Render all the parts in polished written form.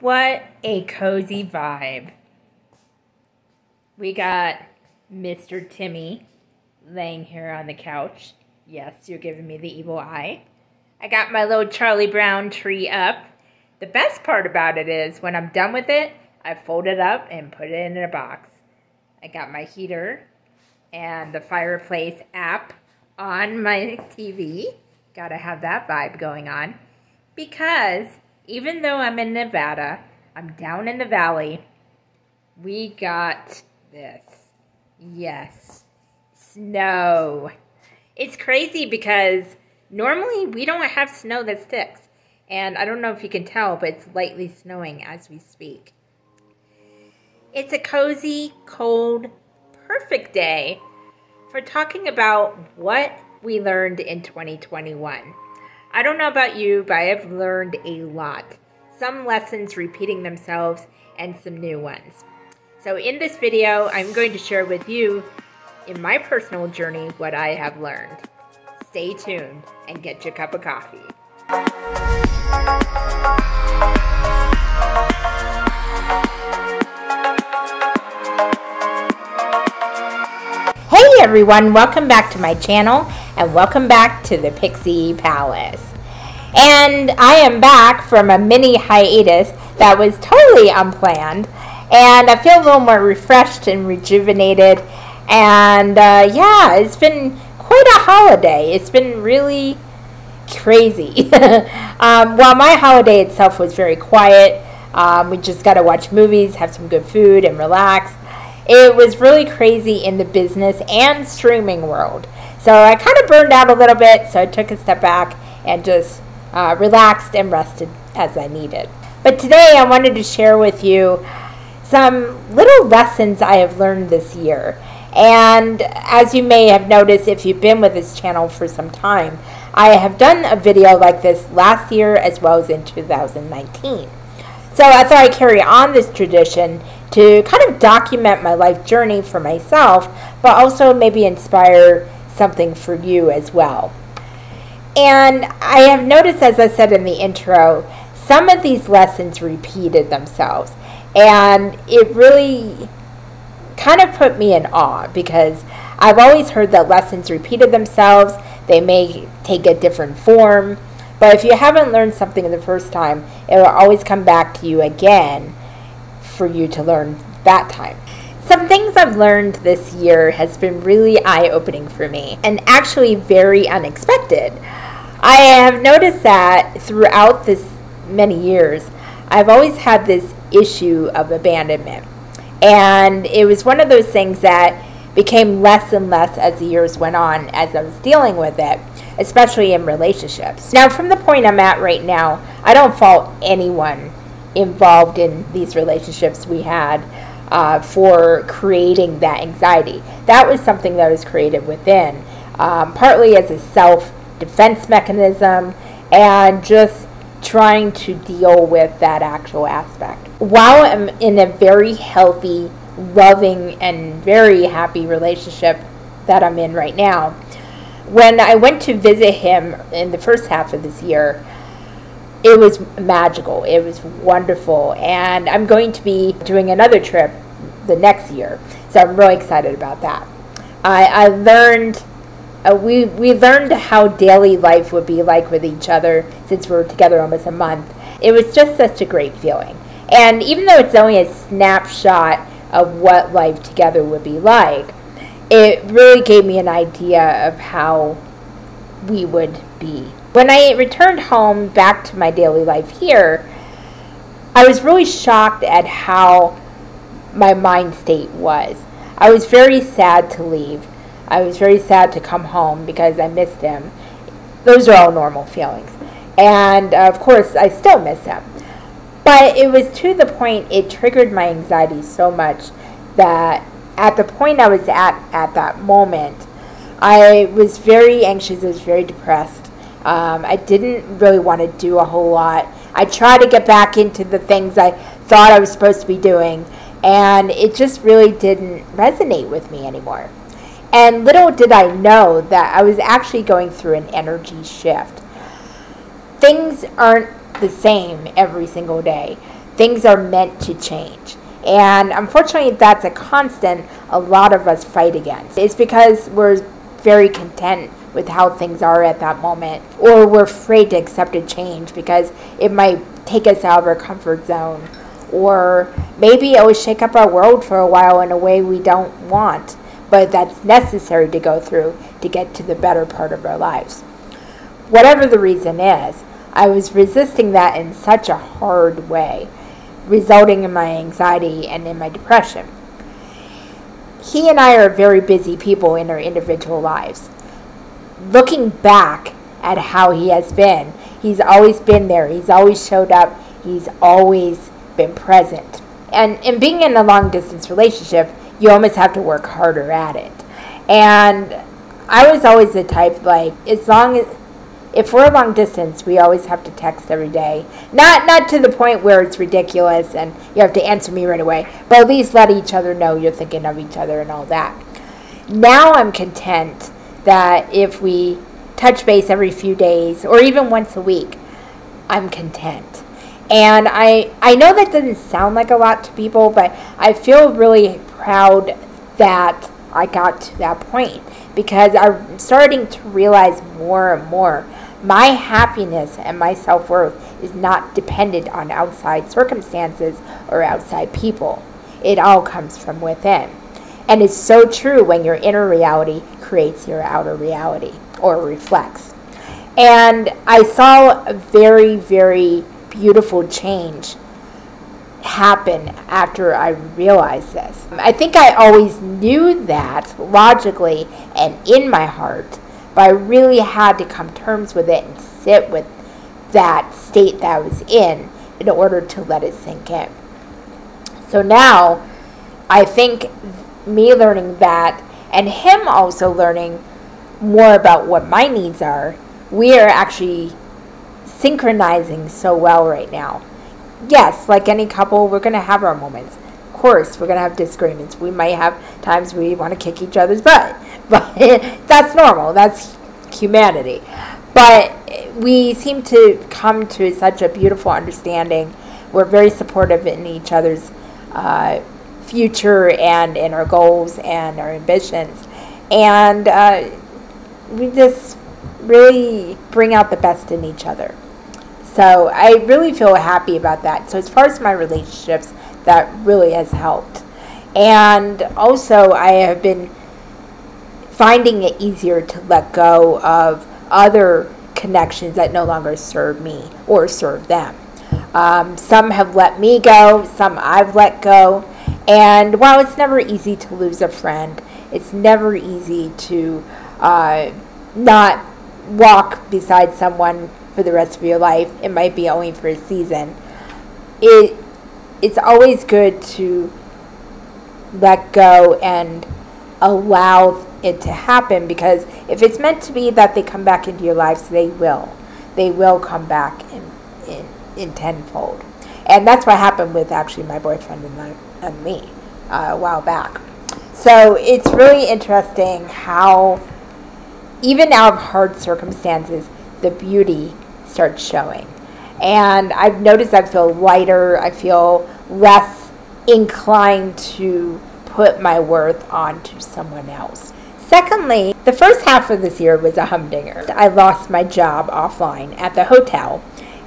What a cozy vibe. We got Mr. Timmy laying here on the couch. Yes, you're giving me the evil eye. I got my little Charlie Brown tree up. The best part about it is when I'm done with it, I fold it up and put it in a box. I got my heater and the fireplace app on my TV. Gotta have that vibe going on. Because even though I'm in Nevada, I'm down in the valley, we got this. Yes, snow. It's crazy because normally we don't have snow that sticks. And I don't know if you can tell, but it's lightly snowing as we speak. It's a cozy, cold, perfect day for talking about what we learned in 2021. I don't know about you, but I have learned a lot. Some lessons repeating themselves and some new ones. So in this video, I'm going to share with you, in my personal journey, what I have learned. Stay tuned and get your cup of coffee. Hey everyone, welcome back to my channel and welcome back to the Pixie Palace. And I am back from a mini hiatus that was totally unplanned, and I feel a little more refreshed and rejuvenated. And yeah, it's been quite a holiday. It's been really crazy. Well, my holiday itself was very quiet. We just got to watch movies, have some good food, and relax. It was really crazy in the business and streaming world. So I kind of burned out a little bit, so I took a step back and just relaxed and rested as I needed. But today I wanted to share with you some little lessons I have learned this year. And as you may have noticed if you've been with this channel for some time, I have done a video like this last year as well as in 2019. So I thought I'd carry on this tradition to kind of document my life journey for myself, but also maybe inspire something for you as well. And I have noticed, as I said in the intro, some of these lessons repeated themselves. And it really kind of put me in awe because I've always heard that lessons repeated themselves. They may take a different form. But if you haven't learned something the first time, it will always come back to you again for you to learn that time. Some things I've learned this year has been really eye-opening for me and actually very unexpected. I have noticed that throughout this many years, I've always had this issue of abandonment. And it was one of those things that became less and less as the years went on as I was dealing with it, especially in relationships. Now, from the point I'm at right now, I don't fault anyone involved in these relationships we had for creating that anxiety. That was something that was created within, partly as a self-defense mechanism and just trying to deal with that actual aspect. While I'm in a very healthy, loving, and very happy relationship that I'm in right now, when I went to visit him in the first half of this year, it was magical. It was wonderful. And I'm going to be doing another trip the next year. So I'm really excited about that. I learned, we learned how daily life would be like with each other since we were together almost a month. It was just such a great feeling. And even though it's only a snapshot of what life together would be like, it really gave me an idea of how we would be. When I returned home back to my daily life here, I was really shocked at how my mind state was. I was very sad to leave. I was very sad to come home because I missed him. Those are all normal feelings. And of course, I still miss him. But it was to the point, it triggered my anxiety so much that at the point I was at that moment, I was very anxious. I was very depressed. I didn't really want to do a whole lot. I tried to get back into the things I thought I was supposed to be doing, and it just really didn't resonate with me anymore. And little did I know that I was actually going through an energy shift. Things aren't the same every single day. things are meant to change. And unfortunately, that's a constant a lot of us fight against. It's because we're very content with how things are at that moment, or we're afraid to accept a change because it might take us out of our comfort zone, or maybe it will shake up our world for a while in a way we don't want, but that's necessary to go through to get to the better part of our lives. Whatever the reason is, I was resisting that in such a hard way, resulting in my anxiety and in my depression. He and I are very busy people in our individual lives. Looking back at how he has been, he's always been there, he's always showed up, he's always been present. And in being in a long distance relationship, you almost have to work harder at it. And I was always the type, like, if we're long distance, we always have to text every day. Not to the point where it's ridiculous and you have to answer me right away, but at least let each other know you're thinking of each other and all that. Now I'm content that if we touch base every few days or even once a week, I'm content. And I know that doesn't sound like a lot to people, but I feel really proud that I got to that point, because I'm starting to realize more and more my happiness and my self-worth is not dependent on outside circumstances or outside people. It all comes from within. And it's so true when your inner reality creates your outer reality, or reflects. And I saw a very, very beautiful change happen after I realized this. I think I always knew that logically and in my heart, but I really had to come to terms with it and sit with that state that I was in order to let it sink in. So now, I think me learning that and him also learning more about what my needs are, we are actually synchronizing so well right now. Yes, like any couple, we're going to have our moments. Of course, we're going to have disagreements. We might have times we want to kick each other's butt. But that's normal. That's humanity. But we seem to come to such a beautiful understanding. We're very supportive in each other's future and in our goals and our ambitions. And we just really bring out the best in each other. So I really feel happy about that. So as far as my relationships, that really has helped. And also I have been finding it easier to let go of other connections that no longer serve me or serve them. Some have let me go, some I've let go. And while it's never easy to lose a friend, it's never easy to not walk beside someone for the rest of your life. It might be only for a season. It's always good to let go and allow it to happen, because if it's meant to be that they come back into your lives, they will come back in tenfold. And that's what happened with actually my boyfriend and me a while back. So it's really interesting how even out of hard circumstances, the beauty starts showing. And I've noticed I feel lighter, I feel less inclined to put my worth onto someone else. Secondly, the first half of this year was a humdinger. I lost my job offline at the hotel.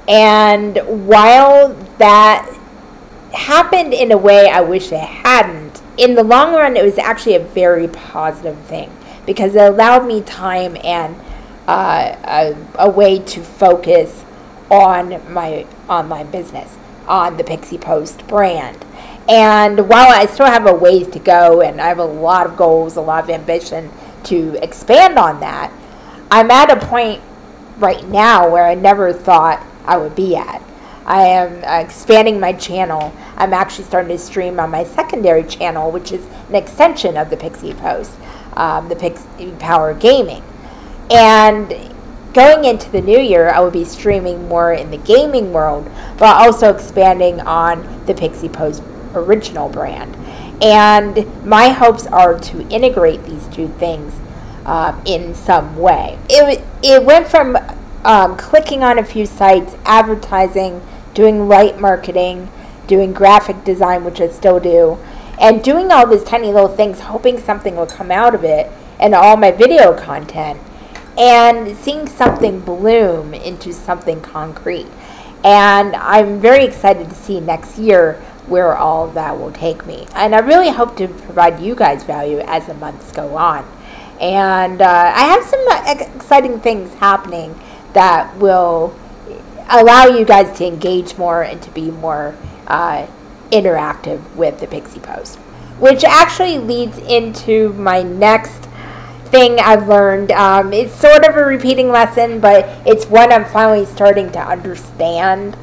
And while that happened in a way I wish it hadn't, in the long run it was actually a very positive thing, because it allowed me time and a way to focus on my online business, on the Pixie Post brand. And while I still have a ways to go and I have a lot of goals, a lot of ambition to expand on that, I'm at a point right now where I never thought I would be at. I am expanding my channel. I'm actually starting to stream on my secondary channel, which is an extension of the Pixie Post, the Pixie Power Gaming. And going into the new year, I will be streaming more in the gaming world, but also expanding on the Pixie Post original brand. And my hopes are to integrate these two things in some way. It went from clicking on a few sites, advertising, doing light marketing, doing graphic design, which I still do, and doing all these tiny little things, hoping something will come out of it, and all my video content, and seeing something bloom into something concrete. And I'm very excited to see next year where all of that will take me. And I really hope to provide you guys value as the months go on. And I have some exciting things happening that will allow you guys to engage more and to be more interactive with the Pixie Post. Which actually leads into my next thing I've learned. It's sort of a repeating lesson, but it's one I'm finally starting to understand.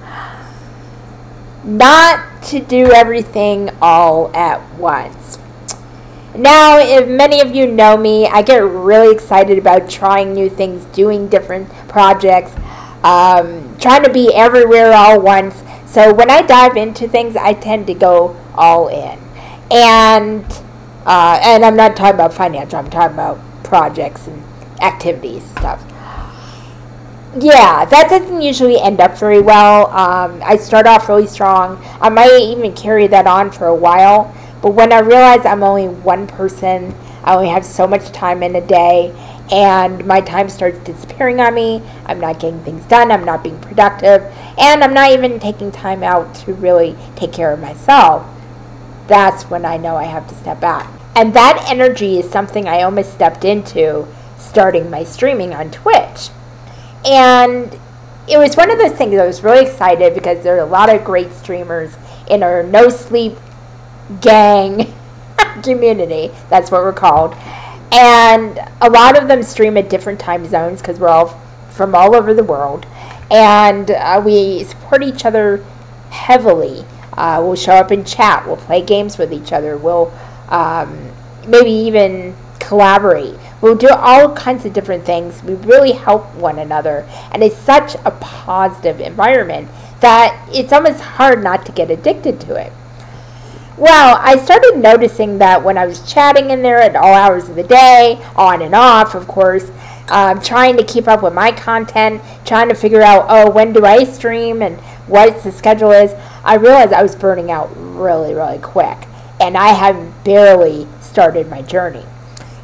Not to do everything all at once. Now, if many of you know me, I get really excited about trying new things, doing different projects, trying to be everywhere all at once. So when I dive into things, I tend to go all in. And I'm not talking about financial, I'm talking about projects and activities and stuff. Yeah, that doesn't usually end up very well. I start off really strong. I might even carry that on for a while. But when I realize I'm only one person, I only have so much time in a day, and my time starts disappearing on me, I'm not getting things done, I'm not being productive, and I'm not even taking time out to really take care of myself, that's when I know I have to step back. And that energy is something I almost stepped into starting my streaming on Twitch. And it was one of those things I was really excited because there are a lot of great streamers in our no sleep gang community. That's what we're called. And a lot of them stream at different time zones because we're all from all over the world. And we support each other heavily. We'll show up in chat. We'll play games with each other. We'll maybe even collaborate. We'll do all kinds of different things. We really help one another. And it's such a positive environment that it's almost hard not to get addicted to it. Well, I started noticing that when I was chatting in there at all hours of the day, on and off, of course, trying to keep up with my content, trying to figure out, oh, when do I stream and what the schedule is, I realized I was burning out really, really quick. And I hadn't barely started my journey.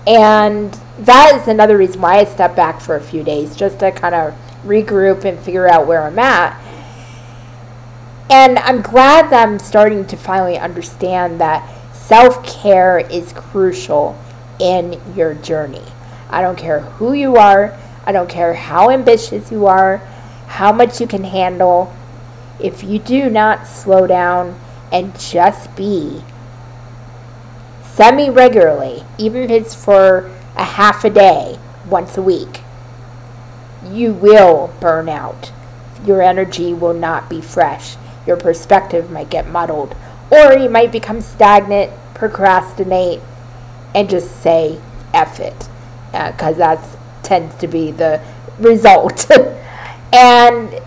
And that is another reason why I stepped back for a few days, just to kind of regroup and figure out where I'm at. And I'm glad that I'm starting to finally understand that self-care is crucial in your journey. I don't care who you are. I don't care how ambitious you are, how much you can handle. If you do not slow down and just be semi-regularly, even if it's for a half a day, once a week, you will burn out. Your energy will not be fresh. Your perspective might get muddled, or you might become stagnant, procrastinate, and just say F it, because that tends to be the result. And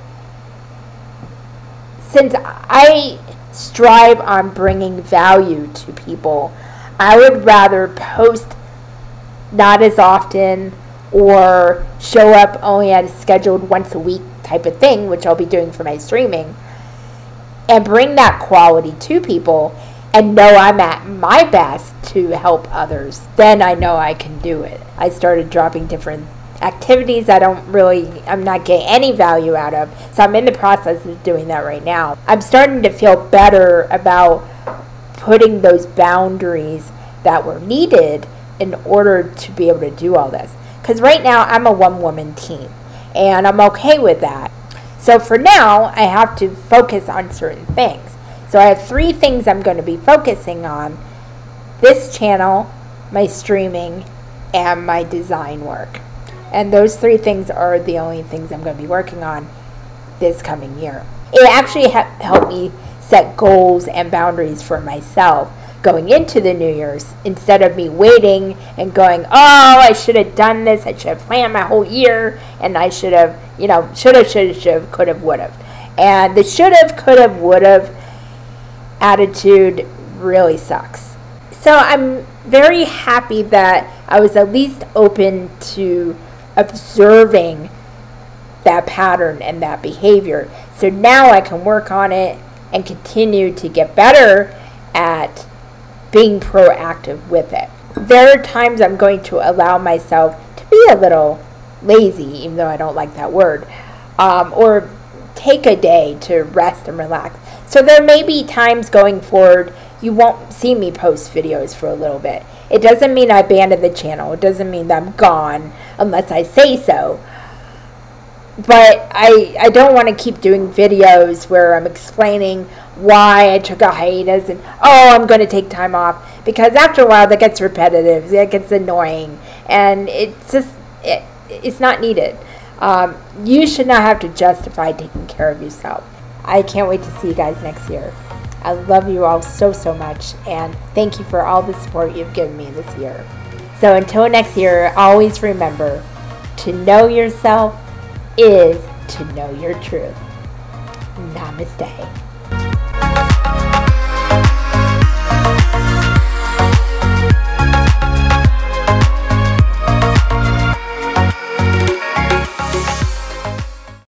since I strive on bringing value to people, I would rather post not as often or show up only at a scheduled once a week type of thing, which I'll be doing for my streaming, and bring that quality to people and know I'm at my best to help others. Then I know I can do it. I started dropping different activities I'm not getting any value out of. So I'm in the process of doing that right now. I'm starting to feel better about putting those boundaries that were needed in order to be able to do all this. Because right now I'm a one-woman team and I'm okay with that. So for now, I have to focus on certain things. So I have 3 things I'm going to be focusing on: this channel, my streaming, and my design work. And those 3 things are the only things I'm going to be working on this coming year. It actually helped me set goals and boundaries for myself going into the New Year's, instead of me waiting and going, oh, I should have done this, I should have planned my whole year, and I should have, should have, could have, would have. And the should have, could have, would have attitude really sucks. So I'm very happy that I was at least open to observing that pattern and that behavior. So now I can work on it and continue to get better at being proactive with it. There are times I'm going to allow myself to be a little lazy, even though I don't like that word, or take a day to rest and relax. So there may be times going forward you won't see me post videos for a little bit. It doesn't mean I abandoned the channel. It doesn't mean that I'm gone unless I say so. But I don't want to keep doing videos where I'm explaining why I took a hiatus and, oh, I'm going to take time off. Because after a while that gets repetitive, that gets annoying, and it's not needed. You should not have to justify taking care of yourself. I can't wait to see you guys next year. I love you all so, so much, and thank you for all the support you've given me this year. So until next year, always remember, to know yourself is to know your truth. Namaste.